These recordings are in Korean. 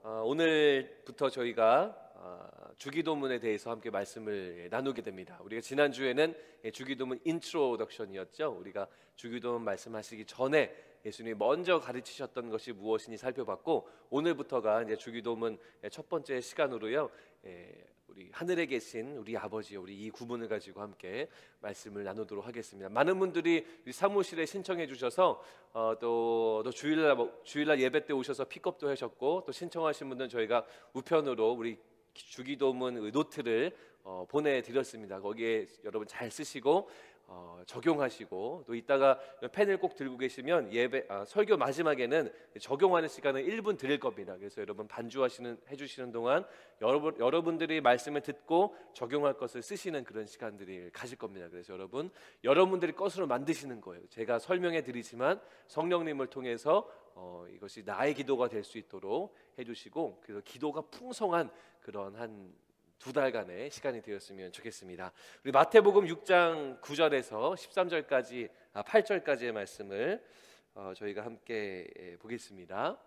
오늘부터 저희가 주기도문에 대해서 함께 말씀을 나누게 됩니다. 우리가 지난주에는 주기도문 인트로덕션이었죠. 우리가 주기도문 말씀하시기 전에 예수님이 먼저 가르치셨던 것이 무엇이니 살펴봤고, 오늘부터가 이제 주기도문 첫 번째 시간으로요. 우리 하늘에 계신 우리 아버지요, 우리 이 구문을 가지고 함께 말씀을 나누도록 하겠습니다. 많은 분들이 사무실에 신청해 주셔서 또 주일날 예배 때 오셔서 픽업도 하셨고, 또 신청하신 분들은 저희가 우편으로 우리 주기도문 노트를 보내드렸습니다. 거기에 여러분 잘 쓰시고 적용하시고, 또 이따가 펜을 꼭 들고 계시면 설교 마지막에는 적용하는 시간을 1분 드릴 겁니다. 그래서 여러분 해주시는 동안 여러분들이 말씀을 듣고 적용할 것을 쓰시는 그런 시간들이 가실 겁니다. 그래서 여러분들이 것으로 만드시는 거예요. 제가 설명해 드리지만 성령님을 통해서 이것이 나의 기도가 될 수 있도록 해주시고, 그래서 기도가 풍성한 그런 한 2달간의 시간이 되었으면 좋겠습니다. 우리 마태복음 6장 9절에서 13절까지 8절까지의 말씀을 저희가 함께 보겠습니다.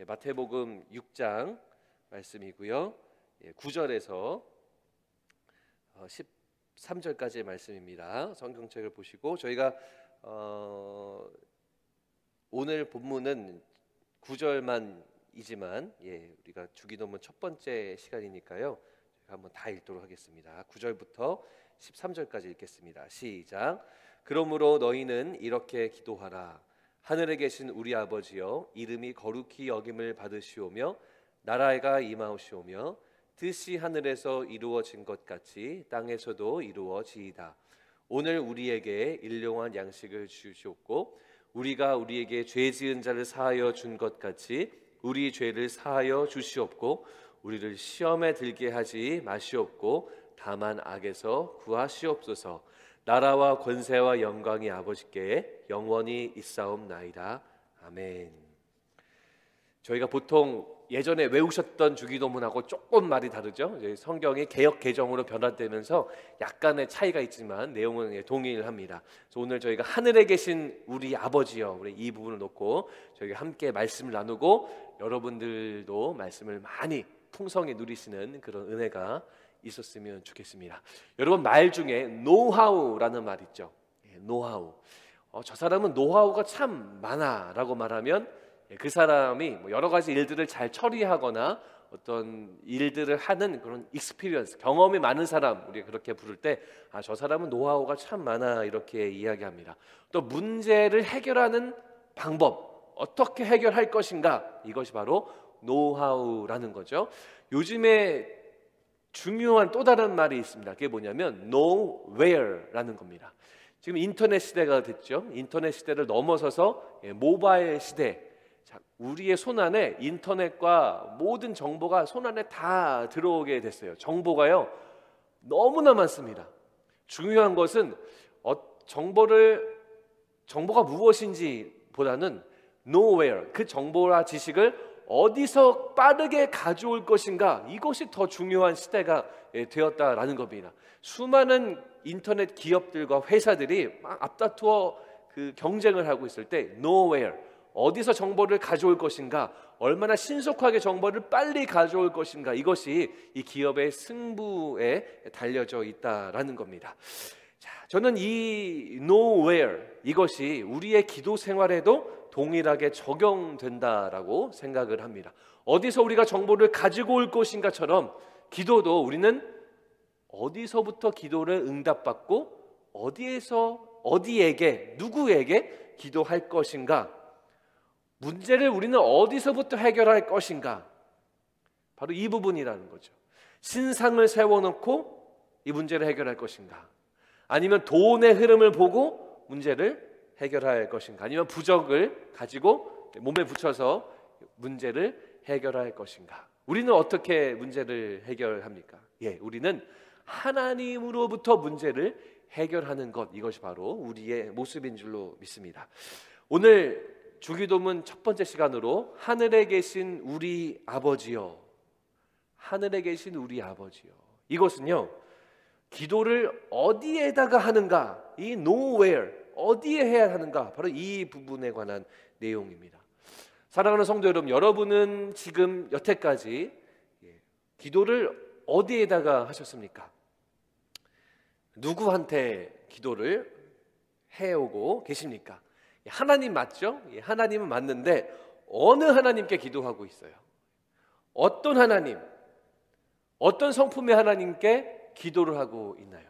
마태복음 6장 말씀이고요. 9절에서 13절까지의 말씀입니다. 성경책을 보시고, 저희가 오늘 본문은 9절만이지만 우리가 주기도문 첫 번째 시간이니까요. 한번 다 읽도록 하겠습니다. 9절부터 13절까지 읽겠습니다. 시작. 그러므로 너희는 이렇게 기도하라. 하늘에 계신 우리 아버지여, 이름이 거룩히 여김을 받으시오며 나라가 임하오시오며 뜻이 하늘에서 이루어진 것 같이 땅에서도 이루어지이다. 오늘 우리에게 일용할 양식을 주시옵고, 우리가 우리에게 죄 지은 자를 사하여 준 것 같이 우리 죄를 사하여 주시옵고, 우리를 시험에 들게 하지 마시옵고 다만 악에서 구하시옵소서. 나라와 권세와 영광이 아버지께 영원히 있사옵나이다. 아멘. 저희가 보통 예전에 외우셨던 주기도문하고 조금 말이 다르죠. 성경이 개역 개정으로 변화되면서 약간의 차이가 있지만 내용은 동일합니다. 그래서 오늘 저희가 하늘에 계신 우리 아버지요, 우리 이 부분을 놓고 저희가 함께 말씀을 나누고, 여러분들도 말씀을 많이 풍성히 누리시는 그런 은혜가 있었으면 좋겠습니다. 여러분, 말 중에 노하우라는 말 있죠. 노하우. 저 사람은 노하우가 참 많아 라고 말하면 그 사람이 여러 가지 일들을 잘 처리하거나 어떤 일들을 하는 그런 익스피리언스, 경험이 많은 사람, 우리가 그렇게 부를 때 저 사람은 노하우가 참 많아 이렇게 이야기합니다. 또 문제를 해결하는 방법, 어떻게 해결할 것인가, 이것이 바로 노하우라는 거죠. 요즘에 중요한 또 다른 말이 있습니다. 그게 뭐냐면 know where라는 겁니다. 지금 인터넷 시대가 됐죠. 인터넷 시대를 넘어서서 모바일 시대, 우리의 손안에 인터넷과 모든 정보가 손안에 다 들어오게 됐어요. 정보가요 너무나 많습니다. 중요한 것은 정보가 무엇인지 보다는 know where, 그 정보와 지식을 어디서 빠르게 가져올 것인가, 이것이 더 중요한 시대가 되었다라는 겁니다. 수많은 인터넷 기업들과 회사들이 막 앞다투어 경쟁을 하고 있을 때 know where, 어디서 정보를 가져올 것인가, 얼마나 신속하게 정보를 빨리 가져올 것인가, 이것이 이 기업의 승부에 달려져 있다라는 겁니다. 자, 저는 이 know where, 이것이 우리의 기도 생활에도 동일하게 적용된다라고 생각을 합니다. 어디서 우리가 정보를 가지고 올 것인가처럼 기도도 우리는 어디서부터 기도를 응답받고 어디에게, 누구에게 기도할 것인가, 문제를 우리는 어디서부터 해결할 것인가, 바로 이 부분이라는 거죠. 신상을 세워놓고 이 문제를 해결할 것인가, 아니면 돈의 흐름을 보고 문제를 해결할 것인가, 아니면 부적을 가지고 몸에 붙여서 문제를 해결할 것인가. 우리는 어떻게 문제를 해결합니까? 우리는 하나님으로부터 문제를 해결하는 것, 이것이 바로 우리의 모습인 줄로 믿습니다. 오늘 주기도문 첫 번째 시간으로 하늘에 계신 우리 아버지요, 하늘에 계신 우리 아버지요, 이것은요 기도를 어디에다가 하는가, 이 know where, 어디에 해야 하는가, 바로 이 부분에 관한 내용입니다. 사랑하는 성도 여러분, 여러분은 지금 여태까지 기도를 어디에다가 하셨습니까? 누구한테 기도를 해오고 계십니까? 하나님 맞죠? 하나님은 맞는데 어느 하나님께 기도하고 있어요? 어떤 하나님, 어떤 성품의 하나님께 기도를 하고 있나요?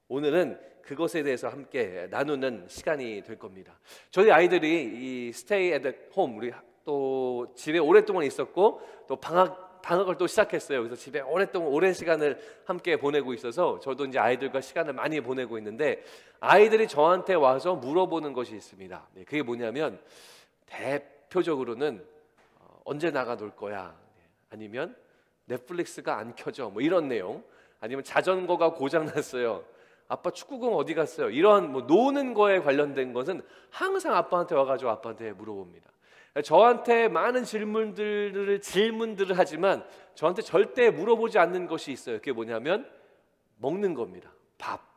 오늘은 그것에 대해서 함께 나누는 시간이 될 겁니다. 저희 아이들이 이 stay at home, 우리 또 집에 오랫동안 있었고 또 방학을 또 시작했어요. 그래서 집에 오랜 시간을 함께 보내고 있어서 저도 이제 아이들과 시간을 많이 보내고 있는데, 아이들이 저한테 와서 물어보는 것이 있습니다. 그게 뭐냐면 대표적으로는 언제 나가 놀 거야? 아니면 넷플릭스가 안 켜져? 뭐 이런 내용. 아니면 자전거가 고장 났어요. 아빠 축구공 어디 갔어요? 이런 뭐 노는 거에 관련된 것은 항상 아빠한테 와가지고 아빠한테 물어봅니다. 저한테 많은 질문들을 하지만 저한테 절대 물어보지 않는 것이 있어요. 그게 뭐냐면 먹는 겁니다. 밥.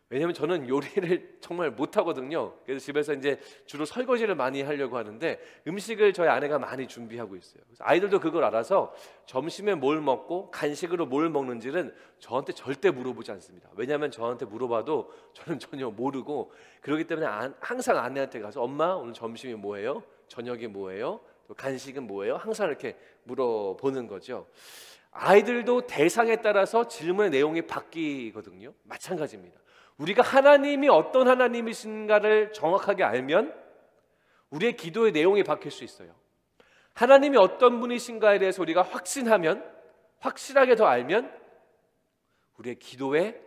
왜냐하면 저는 요리를 정말 못하거든요. 그래서 집에서 이제 주로 설거지를 많이 하려고 하는데 음식을 저희 아내가 많이 준비하고 있어요. 그래서 아이들도 그걸 알아서 점심에 뭘 먹고 간식으로 뭘 먹는지는 저한테 절대 물어보지 않습니다. 왜냐하면 저한테 물어봐도 저는 전혀 모르고, 그렇기 때문에 항상 아내한테 가서 엄마 오늘 점심이 뭐예요? 저녁이 뭐예요? 또 간식은 뭐예요? 항상 이렇게 물어보는 거죠. 아이들도 대상에 따라서 질문의 내용이 바뀌거든요. 마찬가지입니다. 우리가 하나님이 어떤 하나님이신가를 정확하게 알면 우리의 기도의 내용이 바뀔 수 있어요. 하나님이 어떤 분이신가에 대해서 우리가 확실하게 더 알면 우리의 기도의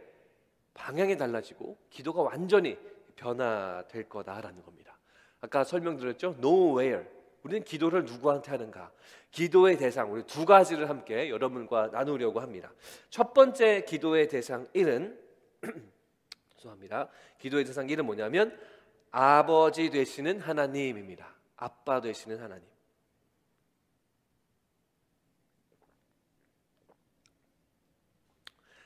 방향이 달라지고 기도가 완전히 변화될 거다라는 겁니다. 아까 설명드렸죠? Know where. 우리는 기도를 누구한테 하는가? 기도의 대상, 우리 두 가지를 함께 여러분과 나누려고 합니다. 첫 번째 기도의 대상 1은 죄송합니다. 기도의 대상 1은 뭐냐면 아버지 되시는 하나님입니다. 아빠 되시는 하나님.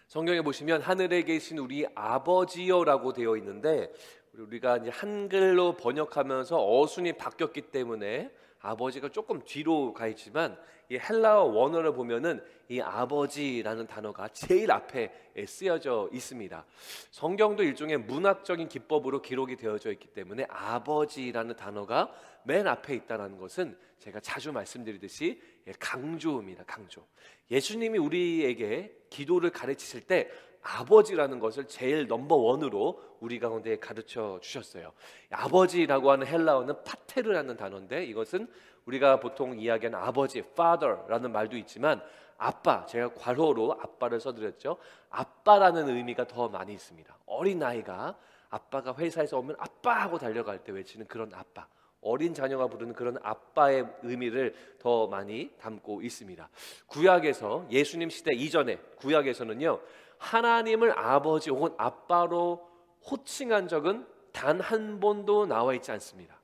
성경에 보시면 하늘에 계신 우리 아버지여라고 되어 있는데, 우리가 이제 한글로 번역하면서 어순이 바뀌었기 때문에 아버지가 조금 뒤로 가 있지만, 이 헬라어 원어를 보면은 이 아버지라는 단어가 제일 앞에 쓰여져 있습니다. 성경도 일종의 문학적인 기법으로 기록이 되어져 있기 때문에 아버지라는 단어가 맨 앞에 있다는 것은 제가 자주 말씀드리듯이 강조입니다. 강조. 예수님이 우리에게 기도를 가르치실 때 아버지라는 것을 제일 넘버원으로 우리 가운데 가르쳐 주셨어요. 아버지라고 하는 헬라어는 파테르라는 단어인데, 이것은 우리가 보통 이야기하는 아버지, father라는 말도 있지만 아빠, 제가 괄호로 아빠를 써드렸죠. 아빠라는 의미가 더 많이 있습니다. 어린아이가 아빠가 회사에서 오면 아빠 하고 달려갈 때 외치는 그런 아빠, 어린 자녀가 부르는 그런 아빠의 의미를 더 많이 담고 있습니다. 구약에서, 예수님 시대 이전에 구약에서는요, 하나님을 아버지 혹은 아빠로 호칭한 적은 단 한 번도 나와 있지 않습니다.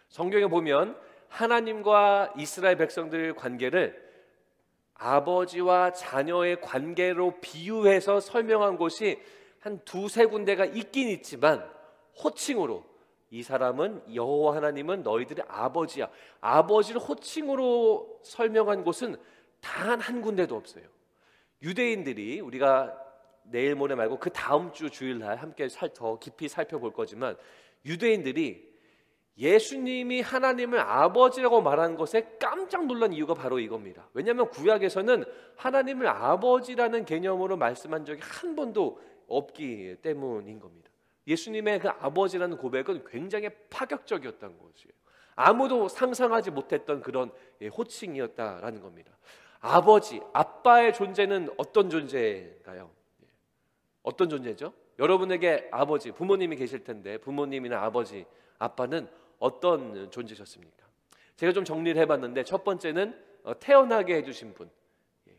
성경에 보면 하나님과 이스라엘 백성들의 관계를 아버지와 자녀의 관계로 비유해서 설명한 곳이 한 두세 군데가 있긴 있지만, 호칭으로 이 사람은 여호와 하나님은 너희들의 아버지야, 아버지를 호칭으로 설명한 곳은 단 한 군데도 없어요. 유대인들이, 우리가 내일 모레 말고 그 다음 주 주일날 함께 더 깊이 살펴볼 거지만, 유대인들이 예수님이 하나님을 아버지라고 말한 것에 깜짝 놀란 이유가 바로 이겁니다. 왜냐하면 구약에서는 하나님을 아버지라는 개념으로 말씀한 적이 한 번도 없기 때문인 겁니다. 예수님의 그 아버지라는 고백은 굉장히 파격적이었다는 것이에요. 아무도 상상하지 못했던 그런 호칭이었다라는 겁니다. 아버지, 아빠의 존재는 어떤 존재인가요? 어떤 존재죠? 여러분에게 아버지, 부모님이 계실 텐데 부모님이나 아버지, 아빠는 어떤 존재셨습니까? 제가 좀 정리를 해봤는데, 첫 번째는 태어나게 해주신 분.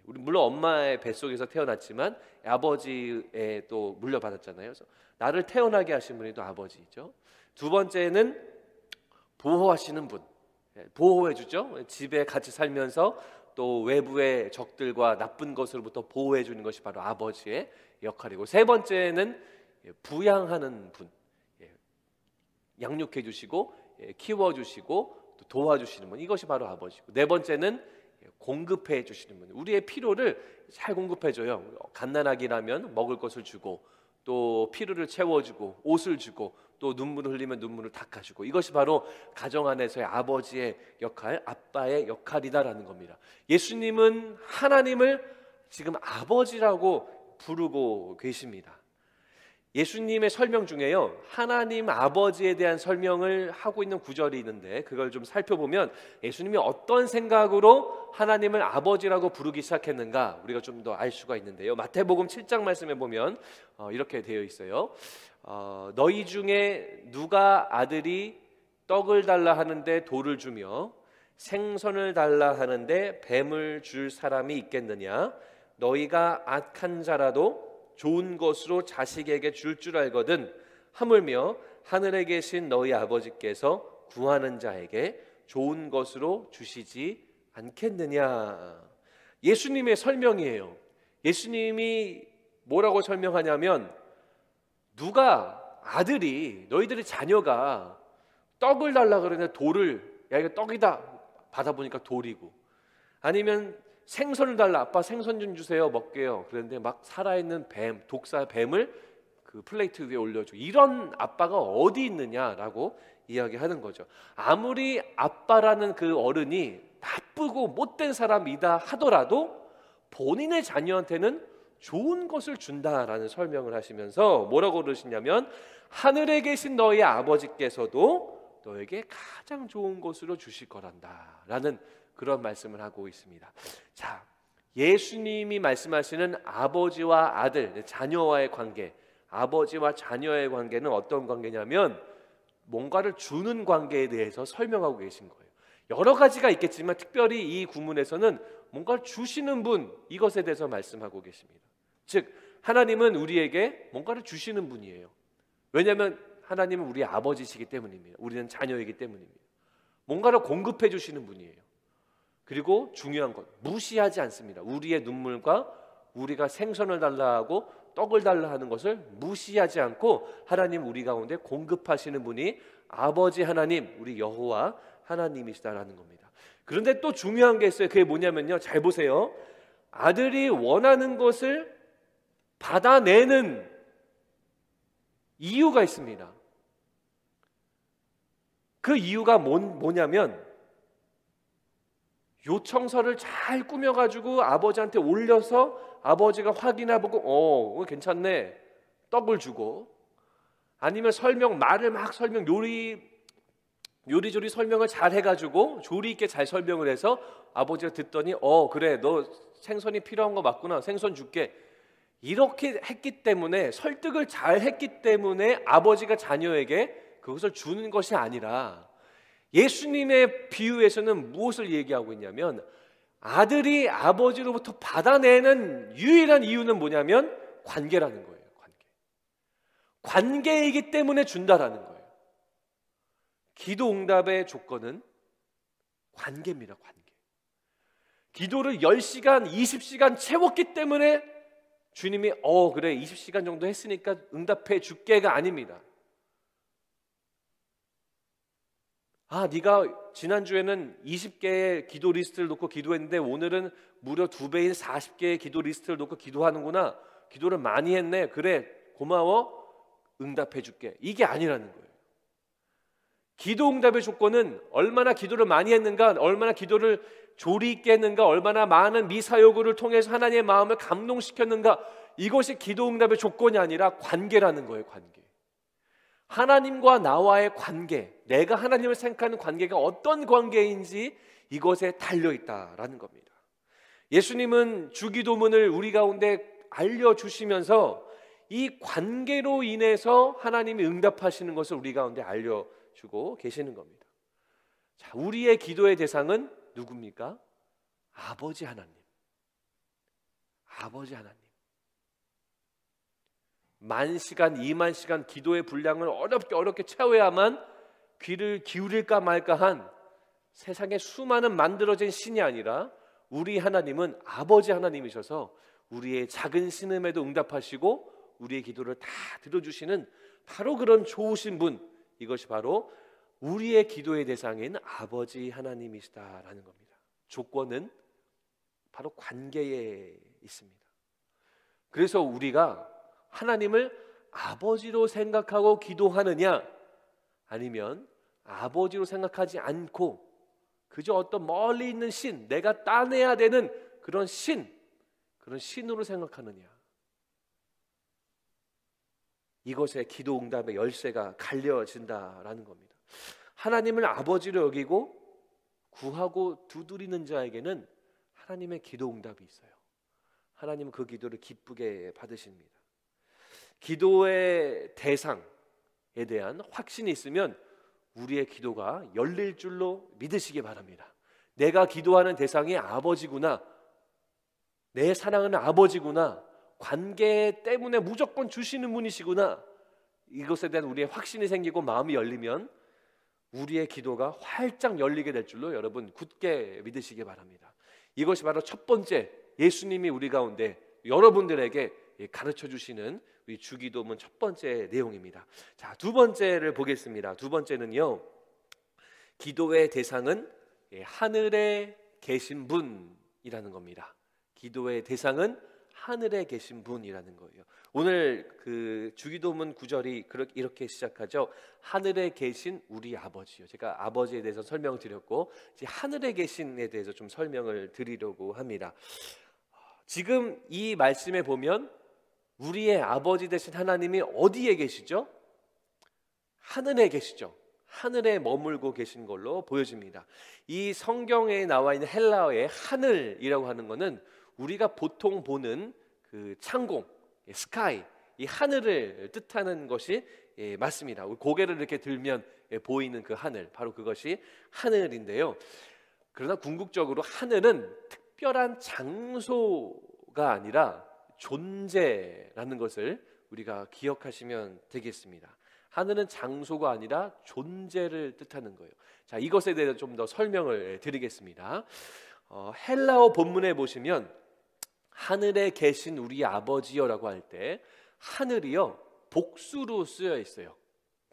우리 물론 엄마의 뱃속에서 태어났지만 아버지에 또 물려받았잖아요. 그래서 나를 태어나게 하신 분이 또 아버지죠. 두 번째는 보호하시는 분, 보호해주죠. 집에 같이 살면서 또 외부의 적들과 나쁜 것으로부터 보호해주는 것이 바로 아버지의 역할이고, 세 번째는 부양하는 분, 양육해주시고 키워주시고 또 도와주시는 분, 이것이 바로 아버지고, 네 번째는 공급해 주시는 분, 우리의 필요를 잘 공급해 줘요. 갓난아기라면 먹을 것을 주고, 또 필요를 채워주고, 옷을 주고, 또 눈물을 흘리면 눈물을 닦아주고, 이것이 바로 가정 안에서의 아버지의 역할, 아빠의 역할이다라는 겁니다. 예수님은 하나님을 지금 아버지라고 부르고 계십니다. 예수님의 설명 중에요, 하나님 아버지에 대한 설명을 하고 있는 구절이 있는데, 그걸 좀 살펴보면 예수님이 어떤 생각으로 하나님을 아버지라고 부르기 시작했는가 우리가 좀 더 알 수가 있는데요. 마태복음 7장 말씀에 보면 이렇게 되어 있어요. 너희 중에 누가 아들이 떡을 달라 하는데 돌을 주며 생선을 달라 하는데 뱀을 줄 사람이 있겠느냐? 너희가 악한 자라도 좋은 것으로 자식에게 줄 줄 알거든 하물며 하늘에 계신 너희 아버지께서 구하는 자에게 좋은 것으로 주시지 않겠느냐. 예수님의 설명이에요. 예수님이 뭐라고 설명하냐면, 누가 아들이, 너희들의 자녀가 떡을 달라 그러는데 돌을, 야 이거 떡이다 받아보니까 돌이고, 아니면 생선을 달라, 아빠 생선 좀 주세요 먹게요, 그런데 막 살아있는 뱀, 독사 뱀을 그 플레이트 위에 올려주고, 이런 아빠가 어디 있느냐라고 이야기하는 거죠. 아무리 아빠라는 그 어른이 나쁘고 못된 사람이다 하더라도 본인의 자녀한테는 좋은 것을 준다라는 설명을 하시면서 뭐라고 그러시냐면, 하늘에 계신 너희 아버지께서도 너에게 가장 좋은 것으로 주실 거란다 라는 그런 말씀을 하고 있습니다. 자, 예수님이 말씀하시는 아버지와 아들, 자녀와의 관계, 아버지와 자녀의 관계는 어떤 관계냐면 뭔가를 주는 관계에 대해서 설명하고 계신 거예요. 여러 가지가 있겠지만 특별히 이 구문에서는 뭔가를 주시는 분, 이것에 대해서 말씀하고 계십니다. 즉 하나님은 우리에게 뭔가를 주시는 분이에요. 왜냐하면 하나님은 우리의 아버지시기 때문입니다. 우리는 자녀이기 때문입니다. 뭔가를 공급해 주시는 분이에요. 그리고 중요한 것, 무시하지 않습니다. 우리의 눈물과 우리가 생선을 달라 하고 떡을 달라 하는 것을 무시하지 않고 하나님 우리 가운데 공급하시는 분이 아버지 하나님, 우리 여호와 하나님이시다라는 겁니다. 그런데 또 중요한 게 있어요. 그게 뭐냐면요, 잘 보세요. 아들이 원하는 것을 받아내는 이유가 있습니다. 그 이유가 뭐냐면, 요청서를 잘 꾸며가지고 아버지한테 올려서 아버지가 확인해보고 괜찮네, 떡을 주고, 아니면 말을 막 요리조리 설명을 잘 해가지고 조리 있게 잘 설명을 해서 아버지가 듣더니 그래 너 생선이 필요한 거 맞구나, 생선 줄게, 이렇게 했기 때문에, 설득을 잘 했기 때문에 아버지가 자녀에게 그것을 주는 것이 아니라, 예수님의 비유에서는 무엇을 얘기하고 있냐면, 아들이 아버지로부터 받아내는 유일한 이유는 뭐냐면 관계라는 거예요. 관계이기 때문에 준다라는 거예요. 기도 응답의 조건은 관계입니다. 관계. 기도를 10시간, 20시간 채웠기 때문에 주님이 그래 20시간 정도 했으니까 응답해 줄게가 아닙니다. 네가 지난주에는 20개의 기도 리스트를 놓고 기도했는데 오늘은 무려 2배인 40개의 기도 리스트를 놓고 기도하는구나, 기도를 많이 했네, 그래 고마워, 응답해 줄게, 이게 아니라는 거예요. 기도 응답의 조건은 얼마나 기도를 많이 했는가, 얼마나 기도를 조리 있게 했는가, 얼마나 많은 미사여구를 통해서 하나님의 마음을 감동시켰는가, 이것이 기도 응답의 조건이 아니라 관계라는 거예요. 관계. 하나님과 나와의 관계, 내가 하나님을 생각하는 관계가 어떤 관계인지 이것에 달려있다라는 겁니다. 예수님은 주기도문을 우리 가운데 알려주시면서 이 관계로 인해서 하나님이 응답하시는 것을 우리 가운데 알려주고 계시는 겁니다. 자, 우리의 기도의 대상은 누굽니까? 아버지 하나님. 아버지 하나님. 10,000시간, 20,000시간 기도의 분량을 어렵게 채워야만 귀를 기울일까 말까 한 세상에 수많은 만들어진 신이 아니라, 우리 하나님은 아버지 하나님이셔서 우리의 작은 신음에도 응답하시고 우리의 기도를 다 들어주시는 바로 그런 좋으신 분, 이것이 바로 우리의 기도의 대상인 아버지 하나님이시다라는 겁니다. 조건은 바로 관계에 있습니다. 그래서 우리가 하나님을 아버지로 생각하고 기도하느냐, 아니면 아버지로 생각하지 않고 그저 어떤 멀리 있는 신, 내가 따내야 되는 그런 신으로 생각하느냐, 이것에 기도 응답의 열쇠가 갈려진다라는 겁니다. 하나님을 아버지로 여기고 구하고 두드리는 자에게는 하나님의 기도 응답이 있어요. 하나님은 그 기도를 기쁘게 받으십니다. 기도의 대상에 대한 확신이 있으면 우리의 기도가 열릴 줄로 믿으시기 바랍니다. 내가 기도하는 대상이 아버지구나, 내 사랑하는 아버지구나, 관계 때문에 무조건 주시는 분이시구나, 이것에 대한 우리의 확신이 생기고 마음이 열리면 우리의 기도가 활짝 열리게 될 줄로 여러분 굳게 믿으시기 바랍니다. 이것이 바로 첫 번째, 예수님이 우리 가운데 여러분들에게 가르쳐 주시는 우리 주기도문 첫 번째 내용입니다. 자, 두 번째를 보겠습니다. 두 번째는요, 기도의 대상은 하늘에 계신 분이라는 겁니다. 기도의 대상은 하늘에 계신 분이라는 거예요. 오늘 그 주기도문 구절이 이렇게 시작하죠. 하늘에 계신 우리 아버지요. 제가 아버지에 대해서 설명드렸고, 이제 하늘에 계신에 대해서 좀 설명을 드리려고 합니다. 지금 이 말씀에 보면 우리의 아버지 되신 하나님이 어디에 계시죠? 하늘에 계시죠. 하늘에 머물고 계신 걸로 보여집니다. 이 성경에 나와 있는 헬라어의 하늘이라고 하는 것은 우리가 보통 보는 그 창공, 스카이, 이 하늘을 뜻하는 것이 맞습니다. 고개를 이렇게 들면 보이는 그 하늘, 바로 그것이 하늘인데요. 그러나 궁극적으로 하늘은 특별한 장소가 아니라 존재라는 것을 우리가 기억하시면 되겠습니다. 하늘은 장소가 아니라 존재를 뜻하는 거예요. 자, 이것에 대해서 좀 더 설명을 드리겠습니다. 헬라어 본문에 보시면 하늘에 계신 우리 아버지여라고 할 때 하늘이요 복수로 쓰여 있어요.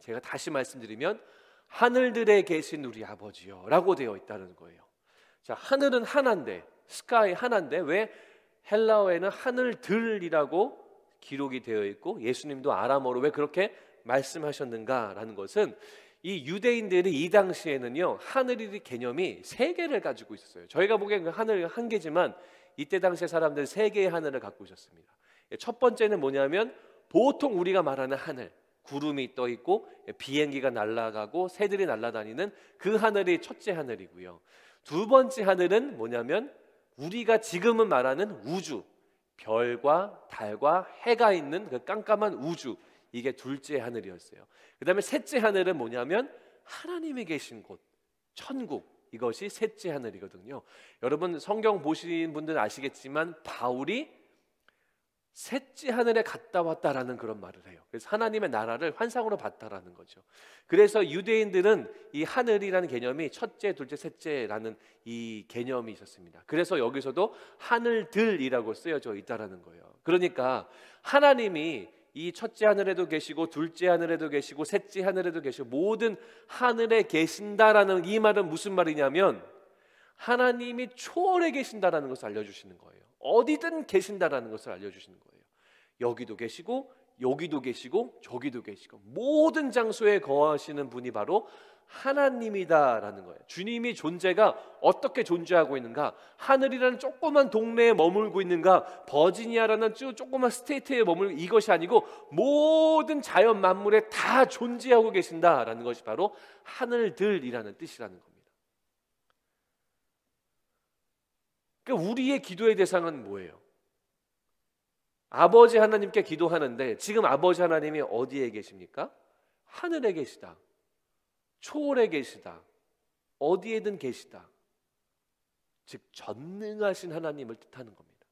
제가 다시 말씀드리면 하늘들에 계신 우리 아버지여라고 되어 있다는 거예요. 자, 하늘은 하나인데, 스카이 하나인데 왜 헬라어에는 하늘들이라고 기록이 되어 있고 예수님도 아람어로 왜 그렇게 말씀하셨는가라는 것은, 이 유대인들이 이 당시에는요 하늘의 개념이 세 개를 가지고 있었어요. 저희가 보기엔 그 하늘 한 개지만 이때 당시에 사람들은 세 개의 하늘을 갖고 있었습니다. 첫 번째는 뭐냐면 보통 우리가 말하는 하늘, 구름이 떠 있고 비행기가 날아가고 새들이 날아다니는 그 하늘이 첫째 하늘이고요. 두 번째 하늘은 뭐냐면 우리가 지금은 말하는 우주, 별과 달과 해가 있는 그 깜깜한 우주, 이게 둘째 하늘이었어요. 그 다음에 셋째 하늘은 뭐냐면 하나님이 계신 곳, 천국, 이것이 셋째 하늘이거든요. 여러분 성경 보신 분들은 아시겠지만 바울이 셋째 하늘에 갔다 왔다라는 그런 말을 해요. 그래서 하나님의 나라를 환상으로 봤다라는 거죠. 그래서 유대인들은 이 하늘이라는 개념이 첫째, 둘째, 셋째라는 이 개념이 있었습니다. 그래서 여기서도 하늘들이라고 쓰여져 있다라는 거예요. 그러니까 하나님이 이 첫째 하늘에도 계시고 둘째 하늘에도 계시고 셋째 하늘에도 계시고 모든 하늘에 계신다라는 이 말은 무슨 말이냐면 하나님이 초월해 계신다라는 것을 알려주시는 거예요. 어디든 계신다라는 것을 알려주시는 거예요. 여기도 계시고 여기도 계시고 저기도 계시고 모든 장소에 거하시는 분이 바로 하나님이다라는 거예요. 주님이 존재가 어떻게 존재하고 있는가? 하늘이라는 조그만 동네에 머물고 있는가? 버지니아라는 조그만 스테이트에 머물고, 이것이 아니고 모든 자연 만물에 다 존재하고 계신다라는 것이 바로 하늘들이라는 뜻이라는 겁니다. 그러니까 우리의 기도의 대상은 뭐예요? 아버지 하나님께 기도하는데 지금 아버지 하나님이 어디에 계십니까? 하늘에 계시다, 초월에 계시다, 어디에든 계시다. 즉 전능하신 하나님을 뜻하는 겁니다.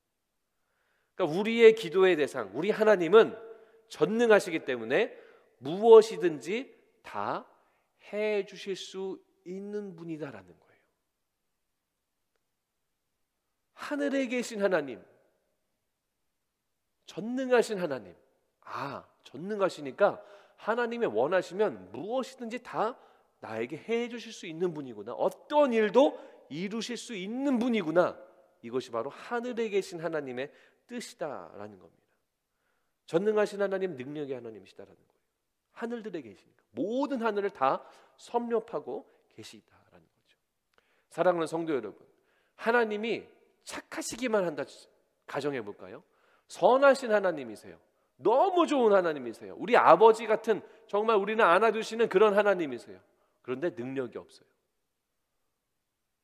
그러니까 우리의 기도의 대상, 우리 하나님은 전능하시기 때문에 무엇이든지 다 해주실 수 있는 분이다라는 거예요. 하늘에 계신 하나님, 전능하신 하나님. 전능하시니까 하나님이 원하시면 무엇이든지 다 나에게 해주실 수 있는 분이구나, 어떤 일도 이루실 수 있는 분이구나, 이것이 바로 하늘에 계신 하나님의 뜻이다라는 겁니다. 전능하신 하나님, 능력의 하나님이시다라는 거예요. 하늘들에 계시니까 모든 하늘을 다 섭렵하고 계시다라는 거죠. 사랑하는 성도 여러분, 하나님이 착하시기만 한다 가정해 볼까요? 선하신 하나님이세요. 너무 좋은 하나님이세요. 우리 아버지 같은, 정말 우리는 안아주시는 그런 하나님이세요. 그런데 능력이 없어요.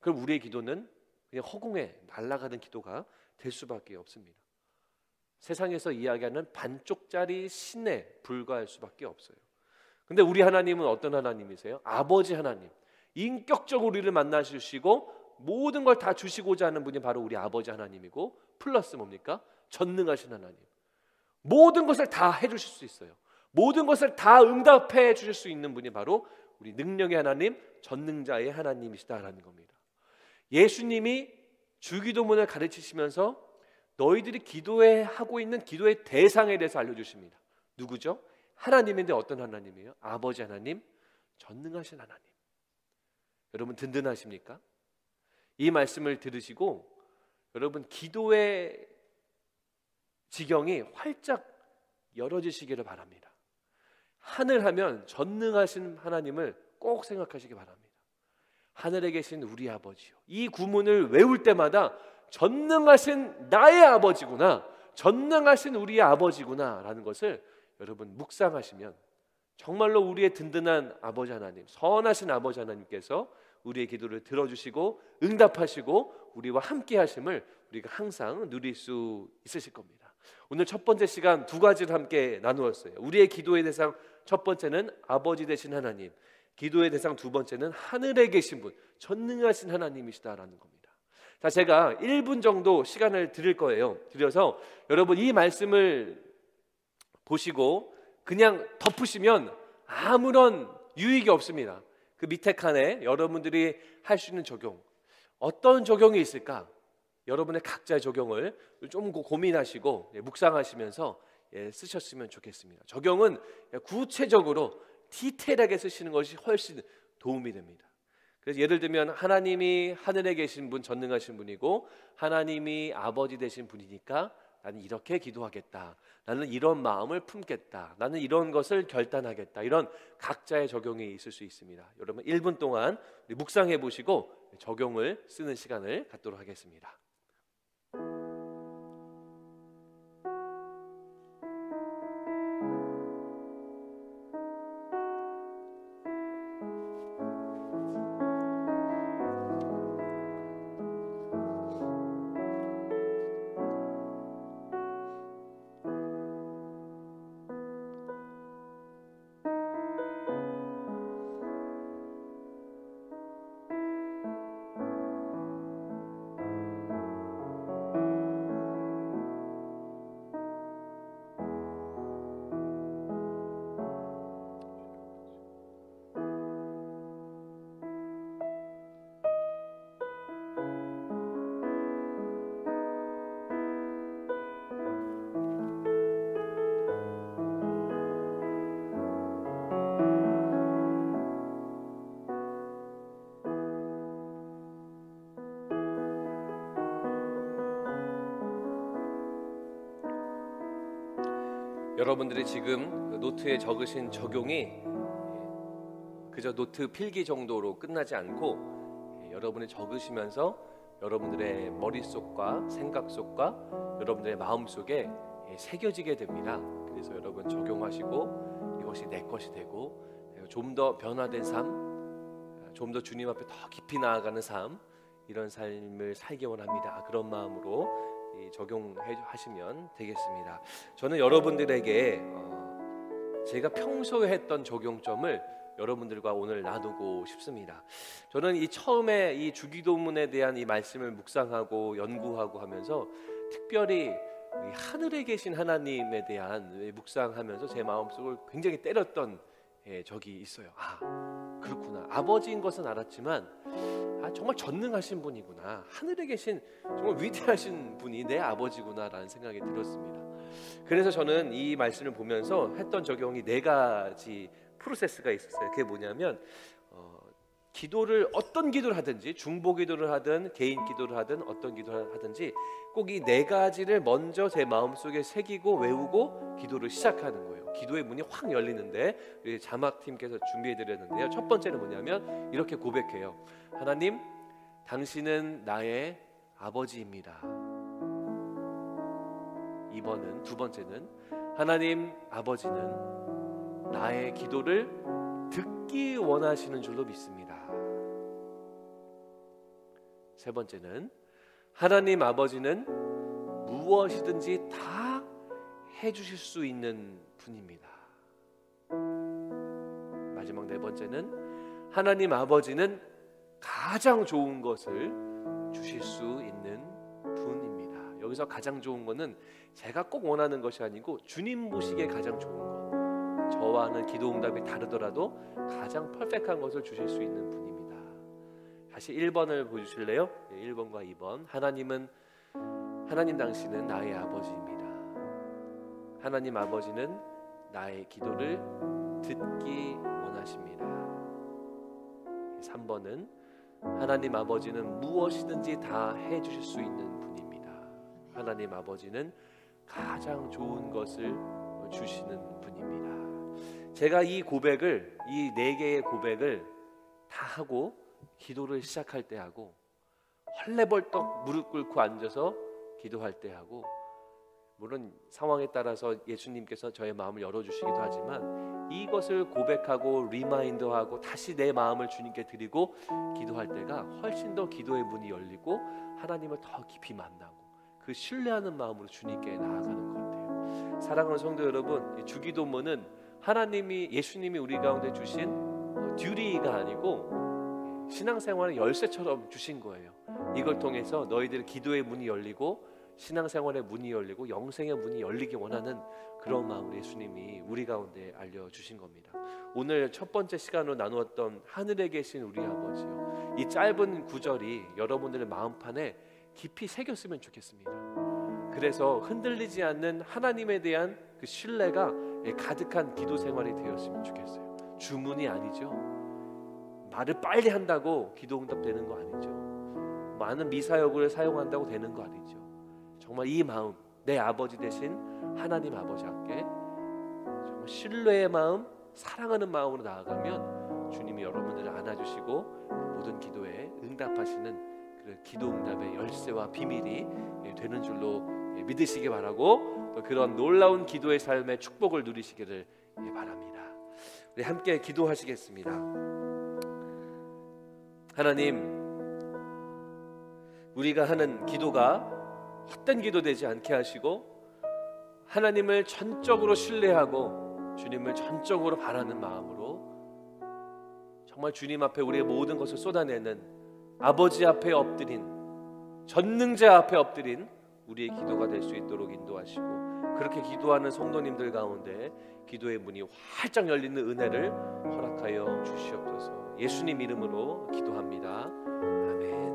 그럼 우리의 기도는 그냥 허공에 날아가는 기도가 될 수밖에 없습니다. 세상에서 이야기하는 반쪽짜리 신에 불과할 수밖에 없어요. 근데 우리 하나님은 어떤 하나님이세요? 아버지 하나님. 인격적으로 우리를 만나주시고 모든 걸 다 주시고자 하는 분이 바로 우리 아버지 하나님이고, 플러스 뭡니까? 전능하신 하나님. 모든 것을 다 해주실 수 있어요. 모든 것을 다 응답해 주실 수 있는 분이 바로 우리 능력의 하나님, 전능자의 하나님이시다라는 겁니다. 예수님이 주기도문을 가르치시면서 너희들이 기도에 하고 있는 기도의 대상에 대해서 알려주십니다. 누구죠? 하나님인데 어떤 하나님이에요? 아버지 하나님, 전능하신 하나님. 여러분 든든하십니까? 이 말씀을 들으시고 여러분 기도의 지경이 활짝 열어지시기를 바랍니다. 하늘 하면 전능하신 하나님을 꼭 생각하시기 바랍니다. 하늘에 계신 우리 아버지요, 이 구문을 외울 때마다 전능하신 나의 아버지구나, 전능하신 우리의 아버지구나 라는 것을 여러분 묵상하시면 정말로 우리의 든든한 아버지 하나님, 선하신 아버지 하나님께서 우리의 기도를 들어주시고 응답하시고 우리와 함께 하심을 우리가 항상 누릴 수 있으실 겁니다. 오늘 첫 번째 시간 두 가지를 함께 나누었어요. 우리의 기도의 대상 첫 번째는 아버지 되신 하나님, 기도의 대상 두 번째는 하늘에 계신 분, 전능하신 하나님이시다라는 겁니다. 자, 제가 1분 정도 시간을 드릴 거예요. 드려서 여러분 이 말씀을 보시고 그냥 덮으시면 아무런 유익이 없습니다. 그 밑에 칸에 여러분들이 할 수 있는 적용, 어떤 적용이 있을까? 여러분의 각자의 적용을 좀 고민하시고 묵상하시면서 쓰셨으면 좋겠습니다. 적용은 구체적으로 디테일하게 쓰시는 것이 훨씬 도움이 됩니다. 그래서 예를 들면 하나님이 하늘에 계신 분, 전능하신 분이고 하나님이 아버지 되신 분이니까 나는 이렇게 기도하겠다, 나는 이런 마음을 품겠다, 나는 이런 것을 결단하겠다, 이런 각자의 적용이 있을 수 있습니다. 여러분 1분 동안 우리 묵상해 보시고 적용을 쓰는 시간을 갖도록 하겠습니다. 여러분들이 지금 노트에 적으신 적용이 그저 노트 필기 정도로 끝나지 않고 여러분이 적으시면서 여러분들의 머릿속과 생각 속과 여러분들의 마음속에 새겨지게 됩니다. 그래서 여러분 적용하시고 이것이 내 것이 되고 좀 더 변화된 삶, 좀 더 주님 앞에 더 깊이 나아가는 삶, 이런 삶을 살기 원합니다. 그런 마음으로 적용하시면 되겠습니다. 저는 여러분들에게 제가 평소에 했던 적용점을 여러분들과 오늘 나누고 싶습니다. 저는 이 처음에 이 주기도문에 대한 이 말씀을 묵상하고 연구하고 하면서 특별히 이 하늘에 계신 하나님에 대한 묵상하면서 제 마음속을 굉장히 때렸던 적이 있어요. 아, 그렇구나. 아버지인 것은 알았지만 정말 전능하신 분이구나, 하늘에 계신 정말 위대하신 분이 내 아버지구나라는 생각이 들었습니다. 그래서 저는 이 말씀을 보면서 했던 적용이 4가지 프로세스가 있었어요. 그게 뭐냐면 기도를 어떤 기도를 하든지 중보 기도를 하든 개인 기도를 하든 어떤 기도를 하든지 꼭 이 네 가지를 먼저 제 마음속에 새기고 외우고 기도를 시작하는 거예요. 기도의 문이 확 열리는데 우리 자막팀께서 준비해 드렸는데요. 첫 번째는 뭐냐면 이렇게 고백해요. 하나님, 당신은 나의 아버지입니다. 두 번째는 하나님 아버지는 나의 기도를 듣기 원하시는 줄로 믿습니다. 세 번째는 하나님 아버지는 무엇이든지 다 해주실 수 있는 분입니다. 마지막 네 번째는 하나님 아버지는 가장 좋은 것을 주실 수 있는 분입니다. 여기서 가장 좋은 것은 제가 꼭 원하는 것이 아니고 주님 보시기에 가장 좋은 것, 저와는 기도 응답이 다르더라도 가장 퍼펙트한 것을 주실 수 있는 분입니다. 다시 1번을 보여주실래요? 1번과 2번. 하나님 당신은 나의 아버지입니다. 하나님 아버지는 나의 기도를 듣기 원하십니다. 3번은 하나님 아버지는 무엇이든지 다 해주실 수 있는 분입니다. 하나님 아버지는 가장 좋은 것을 주시는 분입니다. 제가 이 고백을, 이 네 개의 고백을 다 하고 기도를 시작할 때 하고, 헐레벌떡 무릎 꿇고 앉아서 기도할 때 하고, 물론 상황에 따라서 예수님께서 저의 마음을 열어주시기도 하지만 이것을 고백하고 리마인드하고 다시 내 마음을 주님께 드리고 기도할 때가 훨씬 더 기도의 문이 열리고 하나님을 더 깊이 만나고 그 신뢰하는 마음으로 주님께 나아가는 것 같아요. 사랑하는 성도 여러분, 주기도문은 예수님이 우리 가운데 주신 듀리가 아니고 신앙생활의 열쇠처럼 주신 거예요. 이걸 통해서 너희들 기도의 문이 열리고 신앙생활의 문이 열리고 영생의 문이 열리기 원하는 그런 마음을 예수님이 우리 가운데 알려주신 겁니다. 오늘 첫 번째 시간으로 나누었던 하늘에 계신 우리 아버지요, 이 짧은 구절이 여러분들의 마음판에 깊이 새겼으면 좋겠습니다. 그래서 흔들리지 않는 하나님에 대한 그 신뢰가 가득한 기도 생활이 되었으면 좋겠어요. 주문이 아니죠. 말을 빨리 한다고 기도 응답되는 거 아니죠. 많은 미사여구를 사용한다고 되는 거 아니죠. 정말 이 마음, 내 아버지 되신 하나님 아버지 함께 정말 신뢰의 마음, 사랑하는 마음으로 나아가면 주님이 여러분들을 안아주시고 모든 기도에 응답하시는 그런 기도 응답의 열쇠와 비밀이 되는 줄로 믿으시기 바라고, 또 그런 놀라운 기도의 삶의 축복을 누리시기를 바랍니다. 우리 함께 기도하시겠습니다. 하나님, 우리가 하는 기도가 헛된 기도 되지 않게 하시고 하나님을 전적으로 신뢰하고 주님을 전적으로 바라는 마음으로 정말 주님 앞에 우리의 모든 것을 쏟아내는 아버지 앞에 엎드린, 전능자 앞에 엎드린 우리의 기도가 될 수 있도록 인도하시고, 그렇게 기도하는 성도님들 가운데 기도의 문이 활짝 열리는 은혜를 허락하여 주시옵소서. 예수님 이름으로 기도합니다. 아멘.